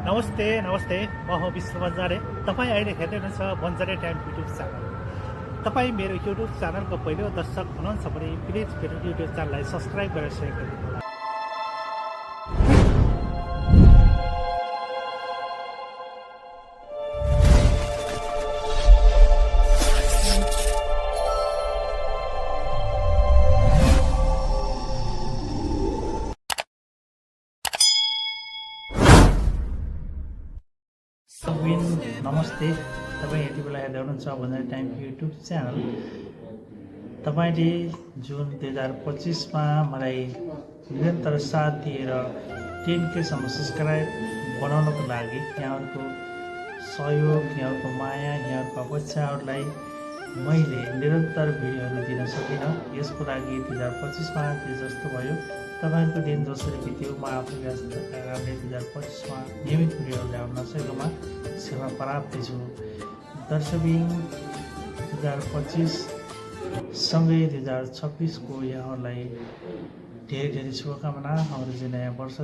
नमस्ते नमस्ते म हो विष्णु बन्जारे। तपाईँ अहिले हेर्दै हुनुहुन्छ बन्जारे टाइम युट्युब च्यानल। तपाईँ मेरो युट्युब च्यानलको पहिलो दर्शक हुनुहुन्छ भने प्लिज मेरो युट्युब च्यानललाई सब्सक्राइब गरेर सेयर गरिदिनु होला। नमस्ते, तपाईँ यति बेला हेर्दै हुनुहुन्छ बन्जारे टाइम युट्युब च्यानल। तपाईँले जुन 2025मा मलाई निरन्तर साथ दिएर 10K सम्म सब्सक्राइब बनाउनको लागि यहाँहरूको सहयोग, यहाँहरूको माया, यहाँहरूको अपेक्षाहरूलाई मैले निरन्तर भिडियोहरू दिन सकिनँ। यसको लागि 2025मा जे जस्तो भयो, तपाईँहरूको दिन जसरी बित्यो, म आफू व्यस्तका कारणले 2025मा नियमित भिडियोहरू ल्याउन नसकेकोमा क्षमा प्राप्ति छु। दर्शकबिन 2025 सँगै 2026को यहाँहरूलाई धेरै धेरै शुभकामना। हाम्रो चाहिँ नयाँ वर्ष